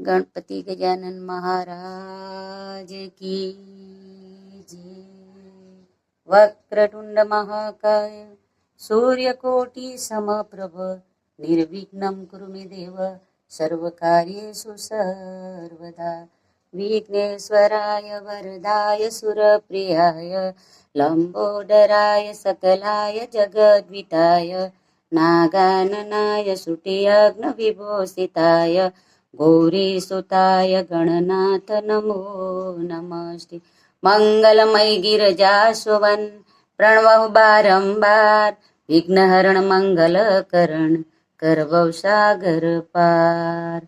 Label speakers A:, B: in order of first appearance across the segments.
A: गणपति गजानन महाराज की जय। वक्रतुंड महाकाय सूर्यकोटि समप्रभ निर्विघ्नं कुरु मे देव सर्वकार्येषु सर्वदा। विघ्नेश्वराय वरदाय सुरप्रियाय लंबोदराय सकलाय जगद्विताय नागाननाय सुटियग्नविभूषिताय गौरीसुताय गणनाथ नमो नमस्ते। मंगलमय गिरिजास्वन् प्रणवहु बारंबार विघ्नहरण मंगलकरण करवौ सागर पार।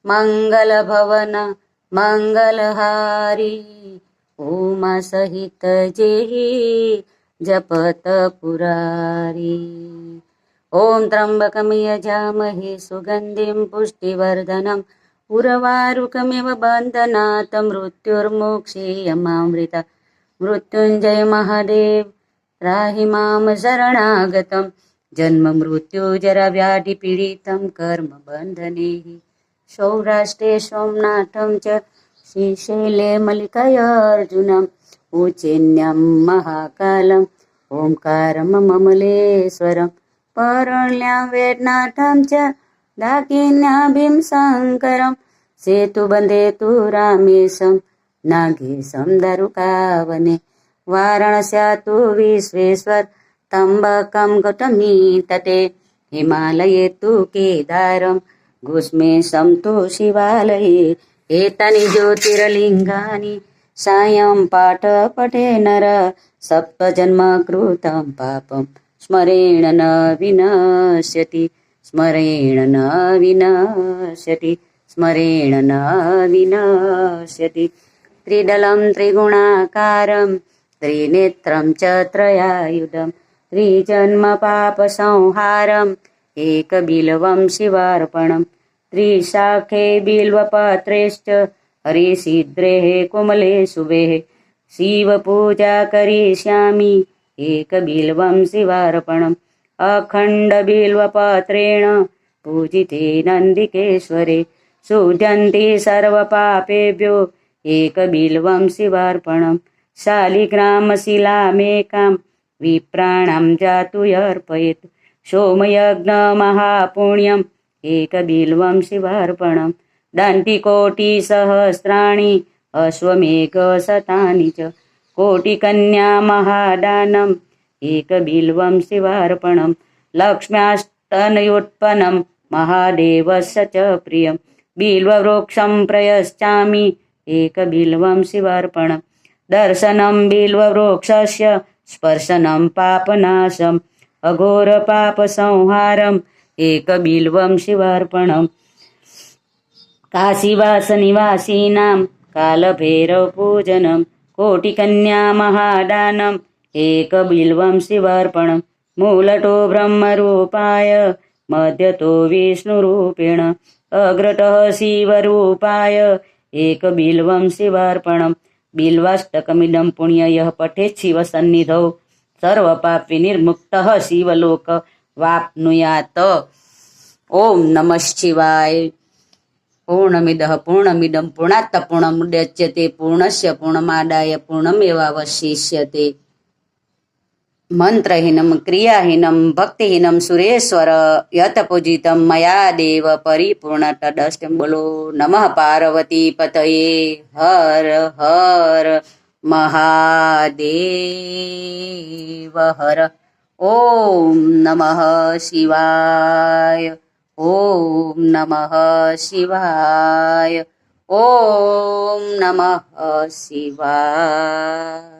A: मंगल भवन मंगलहारी उमा सहित जेहि जपत पुरारी। ओम त्र्यंबकं यजामहे सुगंधिं पुष्टिवर्धनम् उर्वारुकमिव बन्धनात् मृत्युर्मोक्षेयमामृता। मृत्युंजय महादेव त्राहि मां शरणागतं जन्म मृत्यु जरा व्याधि पीडितं कर्म बन्धने। सौराष्ट्रे सोमनाथं च श्रीशैले मल्लिकार्जुनम् उज्जैन्यां महाकालम् ओंकारं ममलेश्वरम् परण्यां वेदनाथं च दाकिन्यां भीमशङ्करं सेतुबन्धे तु रामेशं नागेशं दारुकावने। वाराणस्या तु विश्वेश्वर त्र्यम्बकं गौतमी तटे हिमालये तु केदारं घुष्मेशं तु शिवालये। एतानि ज्योतिर्लिङ्गानि सायं पाठ पठे नर सप्तजन्म कृतं पापं स्मरेण न विनश्यति स्मरेण न विनश्यति स्मरेण न विनश्यति। त्रिदलं त्रिगुणाकारं त्रिनेत्रं च त्रयायुधं त्रिजन्म पापसंहारम् एकबिल्वं शिवार्पणम्। त्रिशाखे बिल्वपत्रेश्च हरिसिद्रेः कोमले शुभे शिवपूजा करिष्यामि एकबिल्वं शिवार्पणम्। अखण्डबिल्वपत्रेण पूजिते नन्दिकेश्वरे शुध्यन्ति सर्वपापेभ्यो एकबिल्वं शिवार्पणम्। शालिग्रामशिलामेकां विप्राणां जातु अर्पयेत् सोमयज्ञमहापुण्यम् एकबिल्वं शिवार्पणम्। दन्तिकोटिसहस्राणि अश्वमेघशतानि च कोटिकन्या महादानम् एकबिल्वं शिवार्पणम्। लक्ष्म्याष्टनयोत्पन्नं महादेवस्य च प्रियं बिल्ववृक्षं प्रयच्छामि एकबिल्वं शिवार्पणम्। दर्शनं बिल्ववृक्षस्य स्पर्शनं पापनाशम् अघोरपापसंहारम् एकबिल्वं शिवार्पणम्। काशीवासनिवासीनां कालभैरवपूजनं कोटिकन्या महादानम् एकबिल्वं शिवार्पणम्। मूलतो ब्रह्मरूपाय मध्यतो विष्णुरूपेण अग्रतः शिवरूपाय एकबिल्वं शिवार्पणम्। बिल्वाष्टकमिदं पुण्य यः पठेत् शिवसन्निधौ सर्वपापविनिर्मुक्तः शिवलोकवाप्नुयात्। ओम नमः शिवाय। पूर्णमिदः पूर्णमिदं पूर्णात् पूर्णमुदच्यते पूर्णस्य पूर्णमादाय पूर्णमेवावशिष्यते। मंत्रहीनं क्रियाहीनं भक्तिहीनं सुरेश्वर यत पूजितं मया देव परिपूर्णतदस्तं। बोलो नमः पार्वती पतये हर हर महादेव हर। ओम नमः शिवाय ओम नमः शिवाय ओम नमः शिवाय।